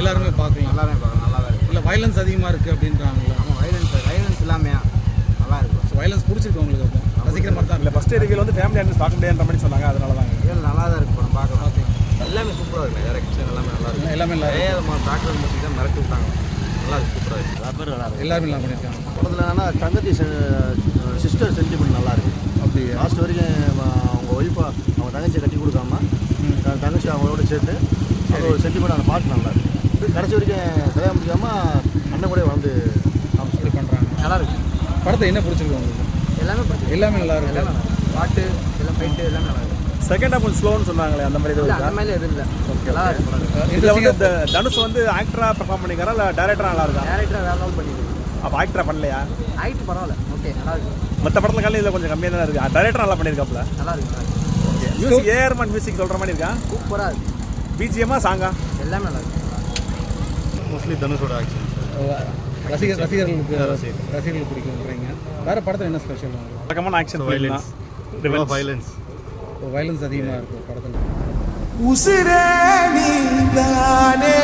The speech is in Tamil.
எல்லாருமே பார்க்கலாம். நல்லா தான் இருக்குது. இல்லை வயலன்ஸ் அதிகமாக இருக்குது அப்படின்றாங்களா? ஆமாம், வயலன்ஸ் இல்லாமல் நல்லா இருக்கும். ஸோ வயலன்ஸ் பிடிச்சிருக்கு உங்களுக்கு? அப்போ ரசிக்கிற மாதிரி தான் இல்லை. ஃபஸ்ட் ரிவ்யூவில் வந்து ஃபேமிலி ஆடியன்ஸ் பார்க்க முடியாதுன்ற மாதிரி சொன்னாங்க. அதனால தாங்க. இல்லை, நல்லா தான் இருக்குது படம் பார்க்கலாம். எல்லாமே சூப்பராக இருக்குது. டைரக்ஷன் எல்லாமே நல்லா இருக்குது. எல்லாமே நல்லா பேக்ரவுண்ட் மியூசிக் தான் மிரட்டி விட்டாங்க. நல்லா இருக்குது, சூப்பராக இருக்குது. எல்லா பேரும் நல்லா இருக்குது. எல்லாருமே நல்லா பண்ணியிருக்காங்க. படத்தில் என்னன்னா தங்கச்சி சிஸ்டர் சென்டிமெண்ட் நல்லா இருக்குது. அப்படி லாஸ்ட் வரைக்கும் அவங்க ஒய்ஃபாக அவங்க தங்கச்சியை கட்டி கொடுக்காம தங்கச்சி அவங்களோட சேர்த்து அது ஒரு சென்டிமெண்ட் அந்த பாட்டு நல்லா இருக்குது. இது கடைசி வரைக்கும் கல்யாணம் முடியாமல் அண்ணன் கூட வந்து காமிச்சு பண்ணுறாங்க. நல்லா இருக்குது. படத்தை என்ன பிடிச்சிருக்கு உங்களுக்கு? எல்லாமே பிடிச்சி எல்லாமே நல்லா இருக்கு. பாட்டு எல்லாம் ஃபைட்டு எல்லாமே நல்லா இருக்குது. செகண்ட் ஹாஃப் கொஞ்சம் ஸ்லோன்னு சொன்னாங்களே, அந்த மாதிரி இல்லை, அந்த மாதிரி எதுவும் இல்லை. நல்லா இருக்குது. இதில் வந்து இந்த தனுஷ் வந்து ஆக்டராக பெர்ஃபார்ம் பண்ணிக்கிறாரா இல்லை டேரக்டராக நல்லா இருக்கா? டேரக்டராக வேறு லெவல் பண்ணிருக்கு. அப்போ ஆக்டராக பண்ணலையா? ஆக்ட் பரவாயில்ல, ஓகே, நல்லா இருக்குது. மற்ற படத்தில் காலையில் இதில் கொஞ்சம் கம்மியாக தானே இருக்குது. டேரக்டர் நல்லா பண்ணியிருக்காப்புல. நல்லா இருக்குது. ஓகே. மியூசிக் ஏஆர்மன் மியூசிக் சொல்கிற மாதிரி இருக்கா? சூப்பராக இருக்குது. பிஜிஎம்மா சாங்கா எல்லாமே நல்லா இருக்குது. மோஸ்ட்லி தனுஷோட ஆக்ஷன். ரசிகர்களுக்கு பிடிக்கும்ன்றீங்க. வேறு படத்தில் என்ன ஸ்பெஷல் உங்களுக்கு? வழக்கமான ஆக்ஷன் வயலன்ஸ். வயலன்ஸ் அதிகமாக இருக்குது படத்தில். உசிரே நீதானே